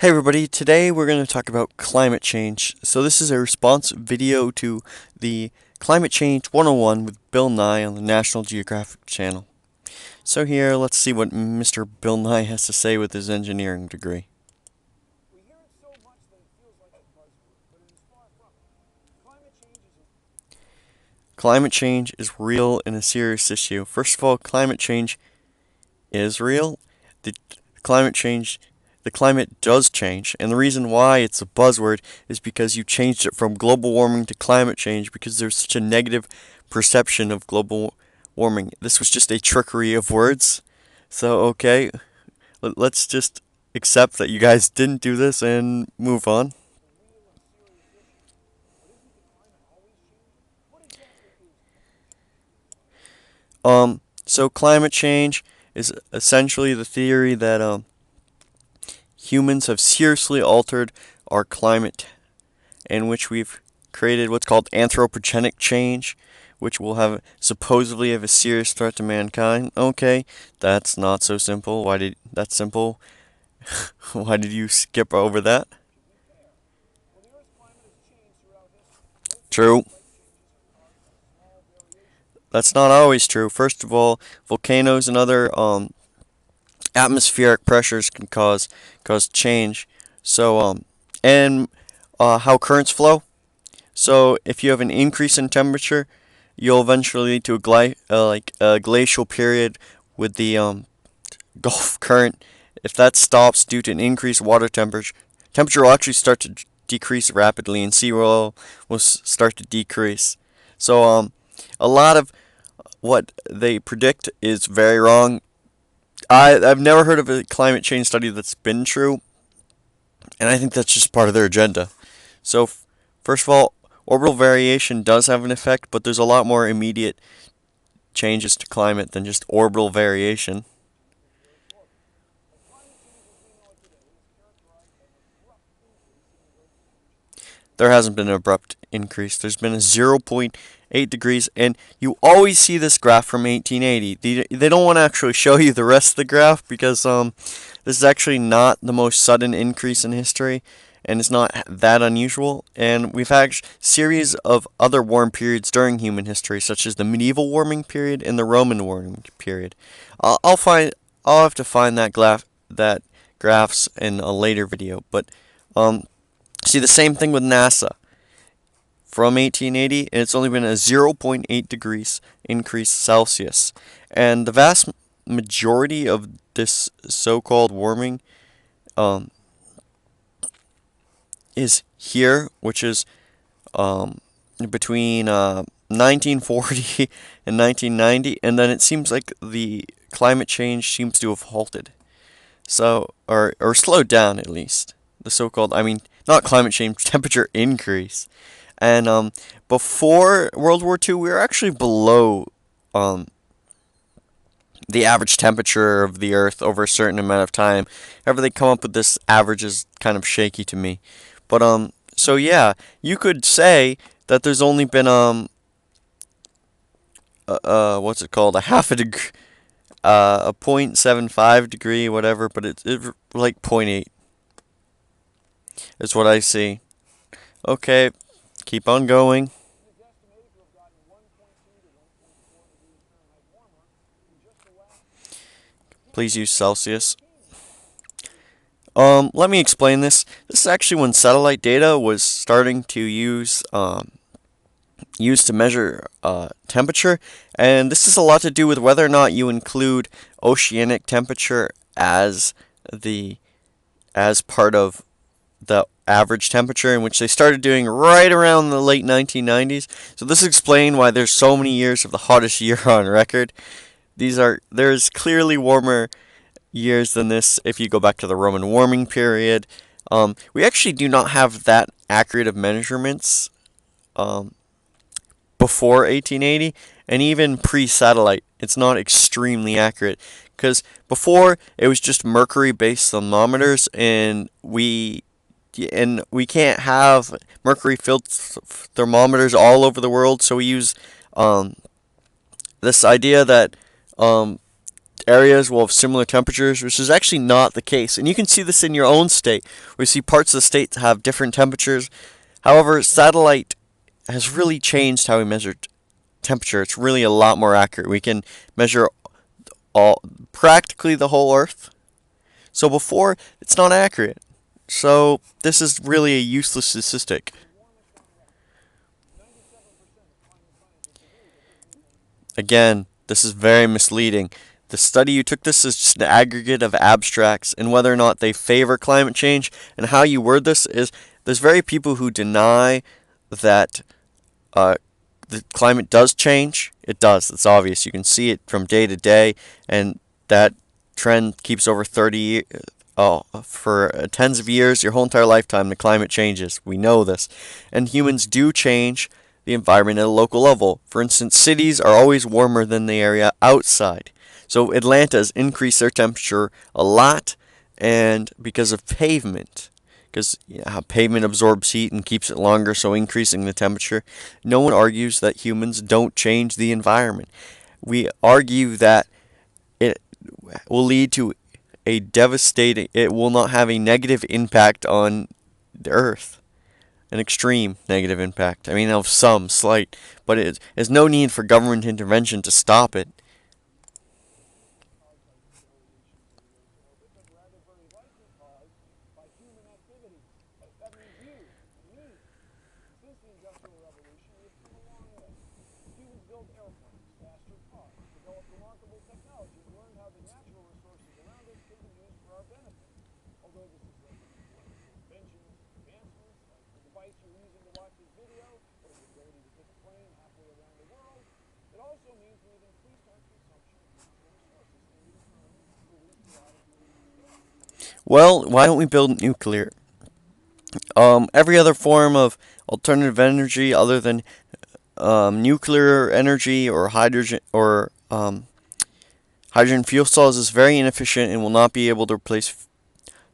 Hey everybody, today we're going to talk about climate change. So this is a response video to the Climate Change 101 with Bill Nye on the National Geographic Channel. So here, let's see what Mr. Bill Nye has to say with his engineering degree. We hear it so much that it feels like a buzzword, but it is far from it. Climate change is real and a serious issue. First of all, climate change is real. The climate change the climate does change, and the reason why it's a buzzword is because you changed it from global warming to climate change because there's such a negative perception of global warming. This was just a trickery of words. So, okay, let's just accept that you guys didn't do this and move on. So climate change is essentially the theory that humans have seriously altered our climate, in which we've created what's called anthropogenic change, which will supposedly have a serious threat to mankind. Okay, that's not so simple. Why did that's simple? Why did you skip over that? True. That's not always true. First of all, volcanoes and other atmospheric pressures can cause change. So and how currents flow. So if you have an increase in temperature, you'll eventually lead to a glacial period with the Gulf current. If that stops due to an increased water temperature will actually start to decrease rapidly, and seawater will start to decrease. So a lot of what they predict is very wrong. I've never heard of a climate change study that's been true, and I think that's just part of their agenda. So, first of all, orbital variation does have an effect, but there's a lot more immediate changes to climate than just orbital variation. There hasn't been an abrupt increase. There's been a 0.8 degrees, and you always see this graph from 1880. They don't want to actually show you the rest of the graph because this is actually not the most sudden increase in history, and it's not that unusual. And we've had a series of other warm periods during human history, such as the medieval warming period and the Roman warming period. I'll have to find that graphs in a later video, but see the same thing with NASA from 1880, and it's only been a 0.8 degrees increase Celsius. And the vast majority of this so-called warming is here, which is between 1940 and 1990, and then it seems like the climate change seems to have halted. So, or slowed down at least. The so-called, I mean, not climate change, temperature increase. And before World War II, we were actually below the average temperature of the Earth over a certain amount of time. However, they come up with this average is kind of shaky to me. But so yeah, you could say that there's only been what's it called, a half a degree, a 0.75 degree, whatever, but it's like zero point 0.8 is what I see. Okay, keep on going. Please use Celsius. Let me explain this. This is actually when satellite data was starting to used to measure temperature, and this has a lot to do with whether or not you include oceanic temperature as part of the average temperature, in which they started doing right around the late 1990s. So this explains why there's so many years of the hottest year on record. There's clearly warmer years than this if you go back to the Roman warming period. We actually do not have that accurate of measurements before 1880, and even pre-satellite, it's not extremely accurate, because before it was just mercury-based thermometers, and we can't have mercury-filled thermometers all over the world, so we use this idea that areas will have similar temperatures, which is actually not the case. And you can see this in your own state, where you see parts of the state have different temperatures. However, satellite has really changed how we measure temperature. It's really a lot more accurate. We can measure all practically the whole Earth. So before, it's not accurate. So this is really a useless statistic. Again, this is very misleading. The study you took this is just an aggregate of abstracts, and whether or not they favor climate change and how you word this is there's very people who deny that uh, the climate does change. It does. It's obvious. You can see it from day to day, and that trend keeps over 30 for tens of years, your whole entire lifetime, the climate changes. We know this. And humans do change the environment at a local level. For instance, cities are always warmer than the area outside. So Atlanta has increased their temperature a lot, and because of pavement. Because pavement absorbs heat and keeps it longer, so increasing the temperature. No one argues that humans don't change the environment. We argue that it will lead to it will not have a negative impact on the Earth. An extreme negative impact. I mean, of some slight, but there's no need for government intervention to stop it. Since the Industrial Revolution, we have come a long way. Humans built airplanes, faster cars, developed remarkable technology, and learned how the natural resources around us can be used for our benefit. Although this has led to wonderful inventions and advancements, like the device you're using to watch this video, or the ability to take a plane halfway around the world, it also means we have increased our consumption of natural resources and we released a lot of greenhouse gases. Well, why don't we build nuclear? Every other form of alternative energy other than nuclear energy or hydrogen fuel cells is very inefficient and will not be able to replace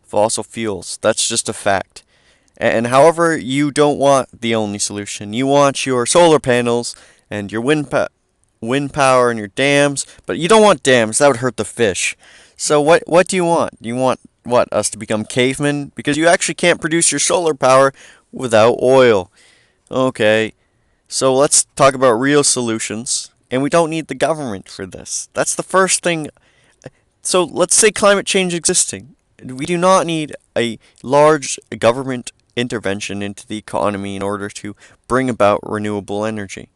fossil fuels. That's just a fact. And however, you don't want the only solution. You want your solar panels and your wind power and your dams, but you don't want dams. That would hurt the fish. So what do you want? You want what, us to become cavemen? Because you actually can't produce your solar power without oil. Okay. So let's talk about real solutions. And we don't need the government for this. That's the first thing. So let's say climate change existing. We do not need a large government intervention into the economy in order to bring about renewable energy.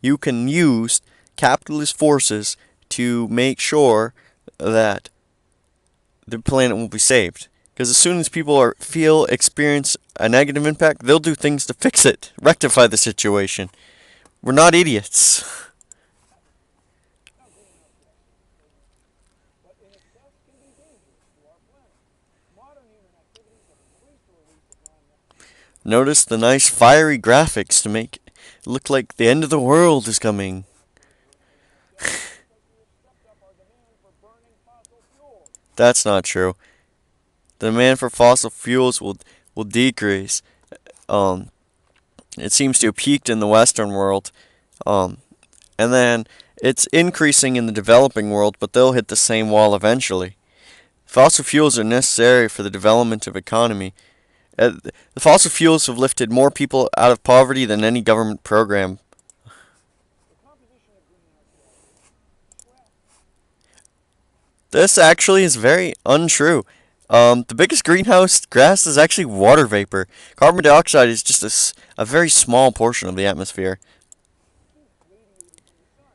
You can use capitalist forces to make sure that the planet will be saved. Because as soon as people experience a negative impact, they'll do things to fix it, rectify the situation. We're not idiots. But in excess can be dangerous to our planet. Modern human activities have increased the release of Notice the nice fiery graphics to make it look like the end of the world is coming. because we have stepped up our demand for burning fossil fuels. That's not true. The demand for fossil fuels will decrease. Um, it seems to have peaked in the Western world, um, and then it's increasing in the developing world, but they'll hit the same wall eventually. Fossil fuels are necessary for the development of economy. The fossil fuels have lifted more people out of poverty than any government program. The composition of greenhouse gases. This actually is very untrue. The biggest greenhouse gas is actually water vapor. Carbon dioxide is just a very small portion of the atmosphere. Heat radiated from the sun.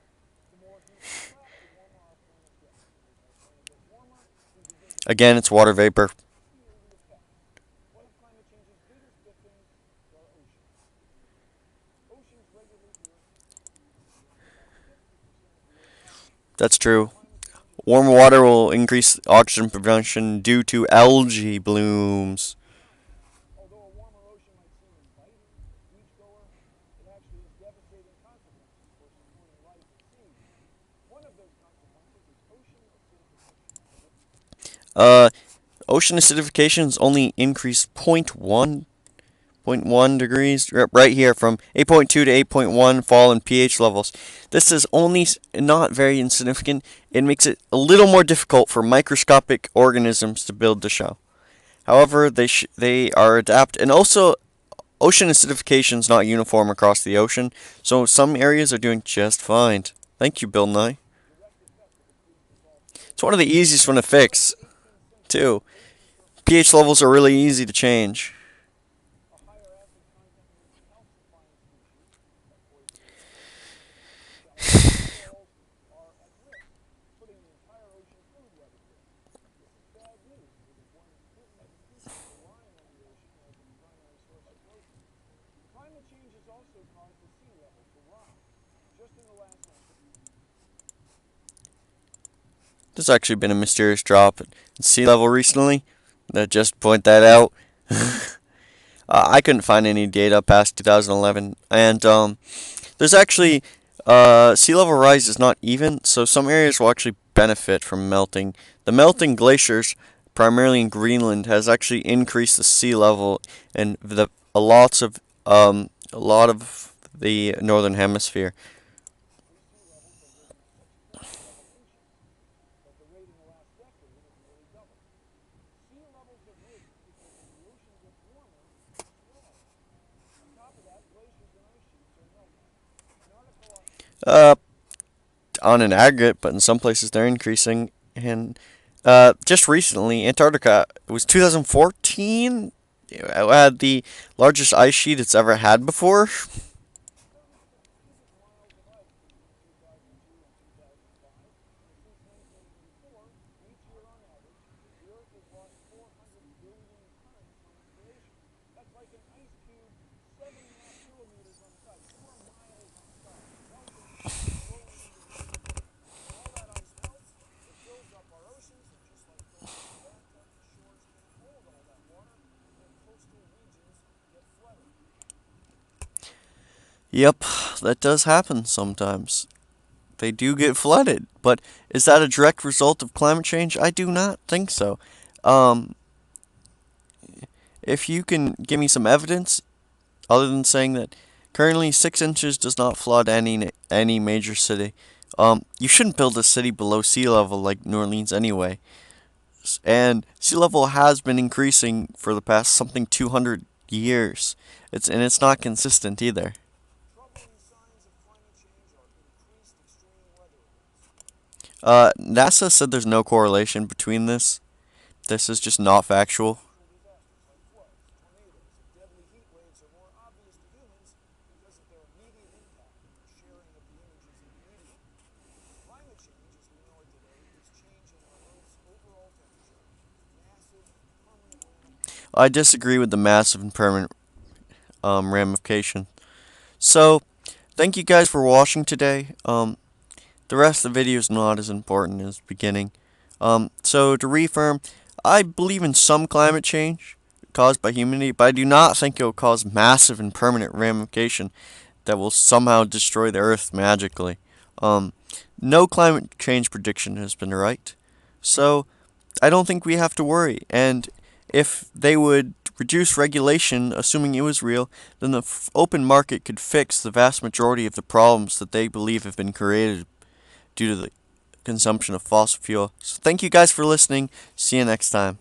The more heat we trap, the warmer our planet gets. As our planet gets warmer, we begin to Again, it's water vapor. feel the effects. One of climate change's biggest victims is our oceans. Oceans regulate the Earth's about 50% of the Earth's climate. That's true. Climate change is Warm water will increase oxygen production due to algae blooms. Although a warmer ocean might seem inviting to a beachgoer, it actually has devastating consequences for supporting life at sea. One of those consequences is ocean acidification. Uh, Ocean acidification's only increased 0.1 8.1 degrees, right here from 8.2 to 8.1 fall in pH levels. This is only not very insignificant. It makes it a little more difficult for microscopic organisms to build the shell. However, they are adapt, and also ocean acidification is not uniform across the ocean, so some areas are doing just fine. Thank you, Bill Nye. It's one of the easiest one to fix, too. pH levels are really easy to change. A higher acid content means calcifying species, like oysters, salmon, whales, are at risk, putting the entire ocean food web at risk. This is bad news for the buoyant species relying on the ocean as a primary source of protein. Climate change has also caused the sea level to rise. Just in the last century, There's actually been a mysterious drop in sea level recently. Just point that out. I couldn't find any data past 2011, and there's actually sea level rise is not even, so some areas will actually benefit from melting. The melting glaciers, primarily in Greenland, has actually increased the sea level in a lot of the northern hemisphere. these sea levels have risen at such a fast elevation that the rate in the last decade has nearly doubled. Sea levels have risen because as the ocean gets warmer, it swells. On top of that, glaciers and ice sheets are melting. An article on Uh, on an aggregate, but in some places they're increasing. And just recently, Antarctica, it was 2014, had the largest ice sheet it's ever had before. 36 cubic miles of ice between 2002 and 2005, and since 1984, each year on average, the Earth has lost 400 billion tons from its creation. That's like an ice cube 7.5 kilometers on size, 4 miles on size, melting and rolling into the ocean. When all that ice melts, it fills up our oceans, and just like filling up a bathtub, the shores can't hold all that water, and coastal regions get flooded. Yep, that does happen sometimes. They do get flooded, but is that a direct result of climate change? I do not think so. Um, if you can give me some evidence, other than saying that currently 6 inches does not flood any major city. You shouldn't build a city below sea level like New Orleans anyway. And sea level has been increasing for the past something 200 years. It's not consistent either. Troubling signs of climate change are increased extreme weather events. NASA said there's no correlation between this. This is just not factual. Natural disasters like floods, tornadoes, and deadly heat waves are more obvious to humans because of their immediate impact and their sharing of the images in the media. Climate change, as we know it today, is changing our Earth's overall temperature with massive and permanent ramifications. I disagree with the massive and permanent ramification. So, thank you guys for watching today. The rest of the video is not as important as the beginning. So to reaffirm, I believe in some climate change caused by humanity, but I do not think it will cause massive and permanent ramification that will somehow destroy the Earth magically. Um, no climate change prediction has been right, so I don't think we have to worry. And if they would reduce regulation, assuming it was real, then the open market could fix the vast majority of the problems that they believe have been created due to the consumption of fossil fuel. So thank you guys for listening. See you next time.